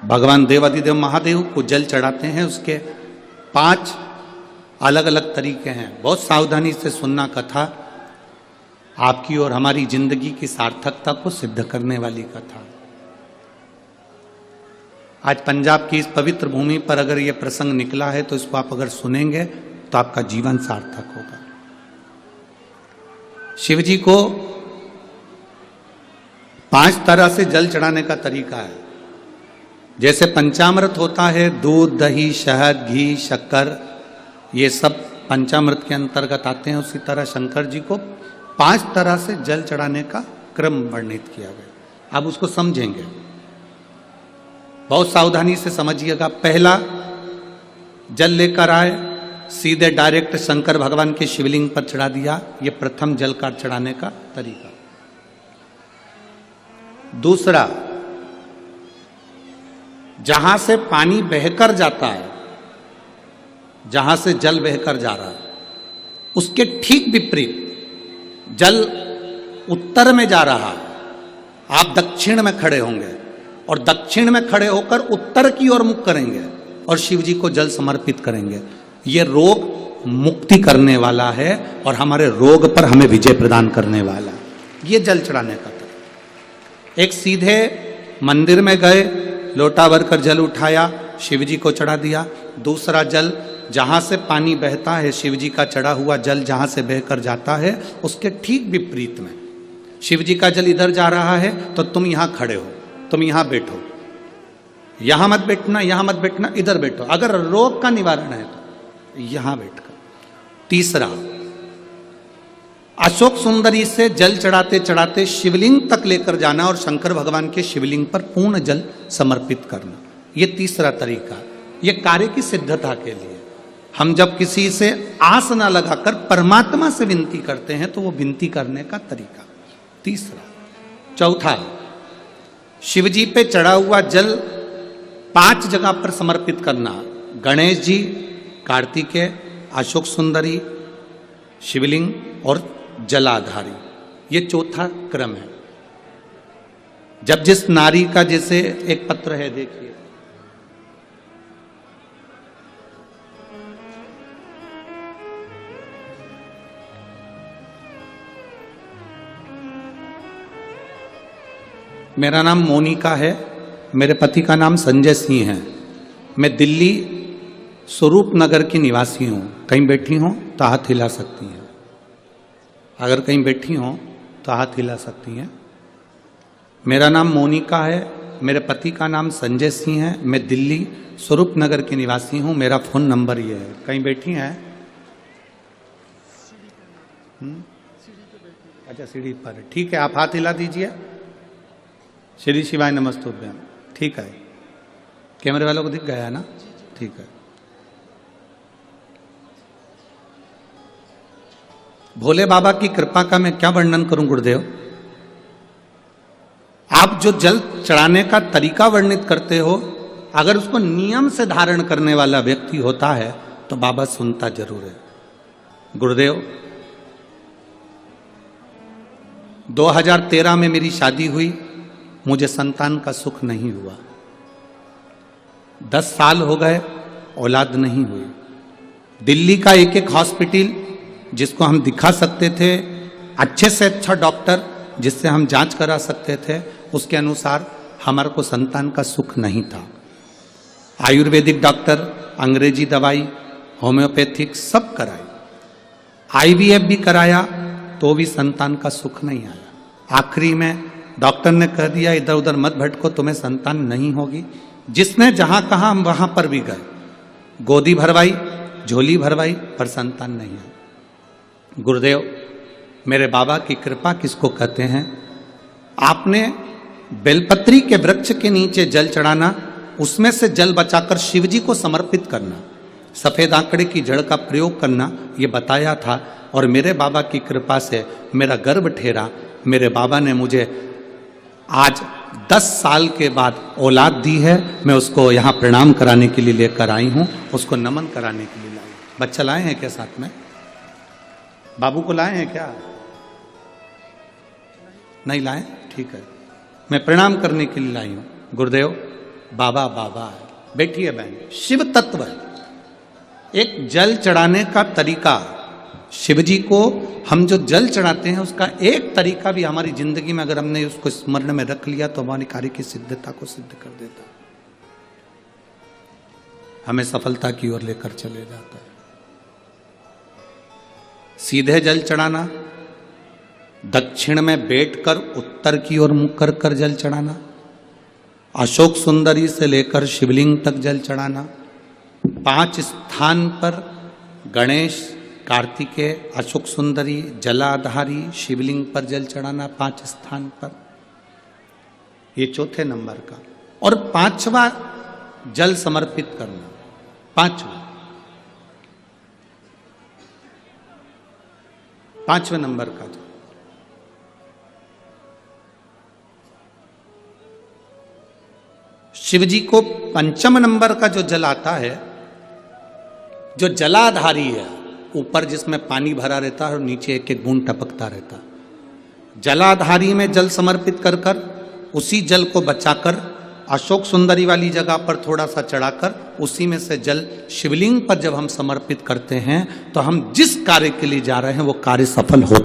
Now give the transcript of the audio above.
भगवान देवाधिदेव महादेव को जल चढ़ाते हैं। उसके 5 अलग अलग तरीके हैं। बहुत सावधानी से सुनना कथा, आपकी और हमारी जिंदगी की सार्थकता को सिद्ध करने वाली कथा। आज पंजाब की इस पवित्र भूमि पर अगर यह प्रसंग निकला है तो इसको आप अगर सुनेंगे तो आपका जीवन सार्थक होगा। शिव जी को 5 तरह से जल चढ़ाने का तरीका है। जैसे पंचामृत होता है, दूध, दही, शहद, घी, शक्कर, ये सब पंचामृत के अंतर्गत आते हैं। उसी तरह शंकर जी को 5 तरह से जल चढ़ाने का क्रम वर्णित किया गया। अब उसको समझेंगे, बहुत सावधानी से समझिएगा। पहला, जल लेकर आए, सीधे डायरेक्ट शंकर भगवान के शिवलिंग पर चढ़ा दिया। यह प्रथम जल का चढ़ाने का तरीका। दूसरा, जहां से पानी बहकर जाता है, जहां से जल बहकर जा रहा है, उसके ठीक विपरीत जल उत्तर में जा रहा है, आप दक्षिण में खड़े होंगे और दक्षिण में खड़े होकर उत्तर की ओर मुख करेंगे और शिव जी को जल समर्पित करेंगे। यह रोग मुक्ति करने वाला है और हमारे रोग पर हमें विजय प्रदान करने वाला है। यह जल चढ़ाने का तरीका। एक, सीधे मंदिर में गए, लोटा भरकर जल उठाया, शिव जी को चढ़ा दिया। दूसरा, जल जहां से पानी बहता है, शिव जी का चढ़ा हुआ जल जहां से बहकर जाता है, उसके ठीक विपरीत में शिव जी का जल इधर जा रहा है तो तुम यहां खड़े हो, तुम यहां बैठो, यहां मत बैठना, यहां मत बैठना, इधर बैठो। अगर रोग का निवारण है तो यहां बैठकर। तीसरा, अशोक सुंदरी से जल चढ़ाते चढ़ाते शिवलिंग तक लेकर जाना और शंकर भगवान के शिवलिंग पर पूर्ण जल समर्पित करना। यह तीसरा तरीका। यह कार्य की सिद्धता के लिए। हम जब किसी से आस ना लगाकर परमात्मा से विनती करते हैं तो वो विनती करने का तरीका। तीसरा। चौथा, शिव जी पे चढ़ा हुआ जल 5 जगह पर समर्पित करना। गणेश जी, कार्तिकेय, अशोक सुंदरी, शिवलिंग और जलाधारी। ये चौथा क्रम है। जब जिस नारी का, जैसे एक पत्र है, देखिए, मेरा नाम मोनिका है, मेरे पति का नाम संजय सिंह है। मैं दिल्ली स्वरूप नगर की निवासी हूँ। कहीं बैठी हो तो हाथ हिला सकती हैं। अगर कहीं बैठी हो तो हाथ हिला सकती हैं। मेरा नाम मोनिका है, मेरे पति का नाम संजय सिंह है। मैं दिल्ली स्वरूप नगर की निवासी हूँ। मेरा फ़ोन नंबर ये है। कहीं बैठी हैं? अच्छा, सीढ़ी पर है। ठीक है, आप हाथ हिला दीजिए। श्री शिवाय नमस्तुभ्यम। ठीक है, कैमरे वालों को दिख गया है ना? ठीक है। भोले बाबा की कृपा का मैं क्या वर्णन करूं गुरुदेव। आप जो जल चढ़ाने का तरीका वर्णित करते हो, अगर उसको नियम से धारण करने वाला व्यक्ति होता है तो बाबा सुनता जरूर है। गुरुदेव, 2013 में मेरी शादी हुई, मुझे संतान का सुख नहीं हुआ। 10 साल हो गए, औलाद नहीं हुई। दिल्ली का एक एक हॉस्पिटल जिसको हम दिखा सकते थे, अच्छे से अच्छा डॉक्टर जिससे हम जांच करा सकते थे, उसके अनुसार हमारे को संतान का सुख नहीं था। आयुर्वेदिक डॉक्टर, अंग्रेजी दवाई, होम्योपैथिक सब कराई, IVF भी कराया तो भी संतान का सुख नहीं आया। आखिरी में डॉक्टर ने कह दिया, इधर उधर मत भटको, तुम्हें संतान नहीं होगी। जिसने जहां कहा हम वहां पर भी गए, गोदी भरवाई, झोली भरवाई, पर संतान नहीं है। गुरुदेव, मेरे बाबा की कृपा किसको कहते हैं? आपने बेलपत्री के वृक्ष के नीचे जल चढ़ाना, उसमें से जल बचाकर शिव जी को समर्पित करना, सफेद आंकड़े की जड़ का प्रयोग करना, ये बताया था। और मेरे बाबा की कृपा से मेरा गर्भ ठेरा। मेरे बाबा ने मुझे आज 10 साल के बाद औलाद दी है। मैं उसको यहाँ प्रणाम कराने के लिए लेकर आई हूँ, उसको नमन कराने के लिए लाई। बच्चा लाए हैं क्या साथ में? बाबू को लाए हैं क्या? नहीं लाए? ठीक है, मैं प्रणाम करने के लिए लाई हूँ। गुरुदेव, बाबा बाबा है। बैठिए बहन, शिव तत्व है। एक जल चढ़ाने का तरीका, शिव जी को हम जो जल चढ़ाते हैं उसका एक तरीका भी हमारी जिंदगी में अगर हमने उसको स्मरण में रख लिया तो हमारी कार्य की सिद्धता को सिद्ध कर देता, हमें सफलता की ओर लेकर चले जाता है। सीधे जल चढ़ाना, दक्षिण में बैठकर उत्तर की ओर मुख कर कर जल चढ़ाना, अशोक सुंदरी से लेकर शिवलिंग तक जल चढ़ाना, 5 स्थान पर गणेश, कार्तिकेय, अशोक सुंदरी, जलाधारी, शिवलिंग पर जल चढ़ाना 5 स्थान पर, ये चौथे नंबर का। और 5वां जल समर्पित करना, 5वें नंबर का जल। शिव जी को 5 नंबर का जो जल आता है, जो जलाधारी है, ऊपर जिसमें पानी भरा रहता है और नीचे एक एक बूंद टपकता रहता, जलाधारी में जल समर्पित कर कर उसी जल को बचाकर अशोक सुंदरी वाली जगह पर थोड़ा सा चढ़ाकर उसी में से जल शिवलिंग पर जब हम समर्पित करते हैं तो हम जिस कार्य के लिए जा रहे हैं वो कार्य सफल होता है।